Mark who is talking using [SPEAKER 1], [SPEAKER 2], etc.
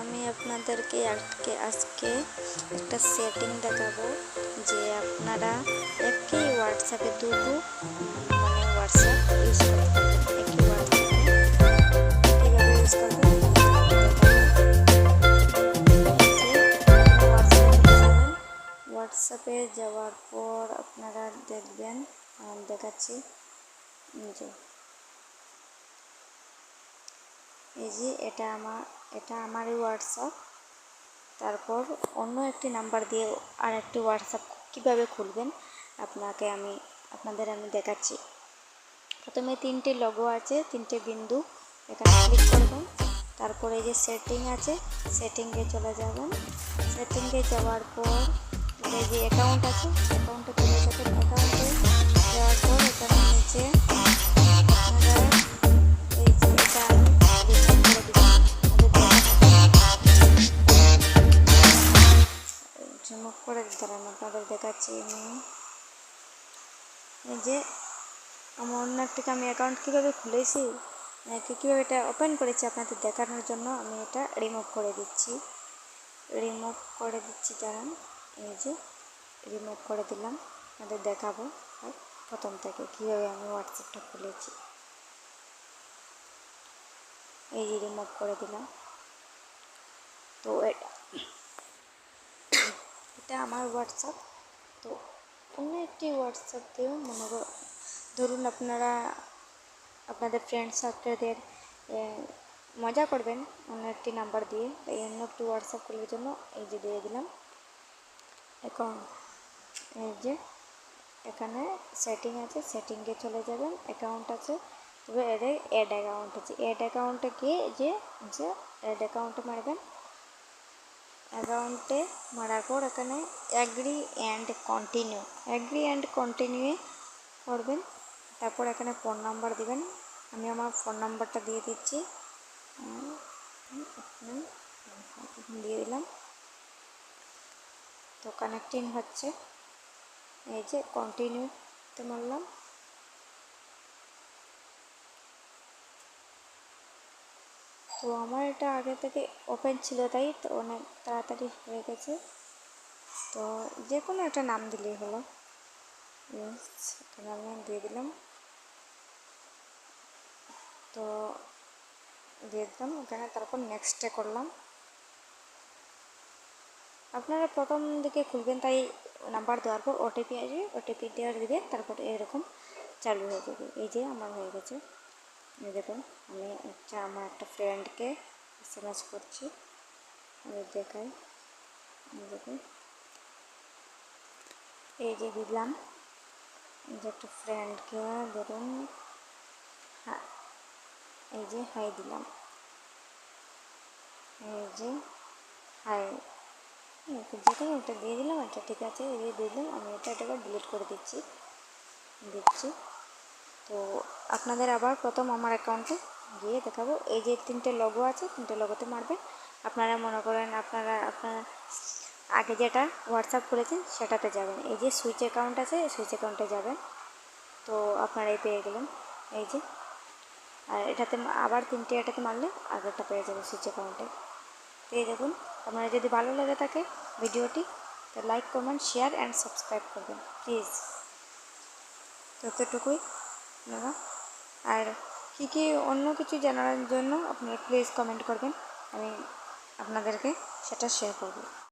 [SPEAKER 1] আমি আপনাদেরকে আজকে একটা সেটিং দেখাবো যে আপনারা একই হোয়াটসঅ্যাপে দুটো হোয়াটসঅ্যাপ ইউজ করতে পারবেন। একই হোয়াটসঅ্যাপে কীভাবে ইউজ করবেন হোয়াটসঅ্যাপে যাওয়ার পর আপনারা দেখবেন, দেখাচ্ছি যে এই যে এটা আমারই হোয়াটসঅ্যাপ। তারপর অন্য একটি নাম্বার দিয়ে আর একটি হোয়াটসঅ্যাপ কীভাবে খুলবেন আপনাদের আমি দেখাচ্ছি। প্রথমে তিনটে লোগো আছে, তিনটে বিন্দু, এখানে ক্লিক করবেন। তারপরে এই যে সেটিং আছে, সেটিংয়ে চলে যাবেন। সেটিংয়ে যাওয়ার পর এই যে অ্যাকাউন্ট আছে, অ্যাকাউন্টে চলে যাবেন। অ্যাকাউন্টে যাওয়ার পর এখানে নিচে রিমুভ করে দিলাম। আপনাদের দেখাচ্ছি এই যে আমার অন্য একটাকে আমি অ্যাকাউন্ট কীভাবে খুলেছি, কীভাবে এটা ওপেন করেছি আপনাদের দেখানোর জন্য আমি এটা রিমুভ করে দিচ্ছি। দাঁড়ান, এই যে রিমুভ করে দিলাম। আপনাদের দেখাবো প্রথম থেকে কীভাবে আমি হোয়াটসঅ্যাপটা খুলেছি। এই যে রিমুভ করে দিলাম। তো এটা আমার হোয়াটসঅ্যাপ। তো অন্য একটি হোয়াটসঅ্যাপ দিয়েও ধরুন আপনারা আপনাদের ফ্রেন্ড সার্কেলদের মজা করবেন অন্য একটি নাম্বার দিয়ে, তাই অন্য একটি হোয়াটসঅ্যাপ খোলার জন্য এই যে দিয়ে দিলাম অ্যাকাউন্ট। এই যে এখানে সেটিং আছে, সেটিংয়ে চলে যাবেন। অ্যাকাউন্ট আছে, তবে অ্যাড অ্যাকাউন্ট আছে। অ্যাড অ্যাকাউন্টে গিয়ে যে অ্যাড অ্যাকাউন্টে মারবেন। অ্যাকাউন্টে মারার পর এখানে অ্যাগ্রি অ্যান্ড কন্টিনিউ করবেন। তারপর এখানে ফোন নাম্বার দিবেন। আমি আমার ফোন নাম্বারটা দিয়ে দিচ্ছি, দিয়ে দিলাম। তো কানেক্টিং হচ্ছে, এই যে কন্টিনিউতে মারলাম। তো আমার এটা আগে থেকে ওপেন ছিল, তাই তো অনেক তাড়াতাড়ি হয়ে গেছে। তো যে কোনো একটা নাম দিলেই হলো, এখানে আমি দিয়ে দিলাম। তো দিয়ে দিলাম এখানে, তারপর নেক্সটে করলাম। আপনারা প্রথম দিকে খুলবেন, তাই নাম্বার দেওয়ার পর ওটিপি আসবে, ওটিপি দেওয়ার দিবেন, তারপর এরকম চালু হয়ে যাবে। এই যে আমার হয়ে গেছে। এই দেখুন আমি আমার একটা ফ্রেন্ডকে SMS করছি, দেখাই। দেখুন এই যে দিলাম, এই যে একটা ফ্রেন্ডকে ধরুন, হ্যাঁ এই যে হাই দিলাম, এই যে হাই, যে কোনো একটা দিয়ে দিলাম। আচ্ছা ঠিক আছে, এই যে দিয়ে দিলাম। আমি এটাকে ডিলিট করে দিচ্ছি। তো আপনাদের আবার প্রথম আমার অ্যাকাউন্টে গিয়ে দেখাবো। এই যে তিনটে লোগো আছে, তিনটে লোগোতে মারবেন। আপনারা মনে করেন আপনারা আগে যেটা হোয়াটসঅ্যাপ খুলেছেন সেটাতে যাবেন। এই যে সুইচ অ্যাকাউন্ট আছে, সুইচ অ্যাকাউন্টে যাবেন। তো আপনারা এই পেয়ে গেলেন। এই যে আর এটাতে আবার তিনটে এটাতে মারলে আগেরটা পেয়ে যাবে সুইচ অ্যাকাউন্টে। পেয়ে দেখুন। আপনারা যদি ভালো লেগে থাকে ভিডিওটি, তো like, comment, share and subscribe করবেন প্লিজ। ততটুকুই আপনারা। আর কী অন্য কিছু জানার জন্য আপনারা প্লিজ কমেন্ট করবেন, আমি আপনাদেরকে সেটা শেয়ার করব।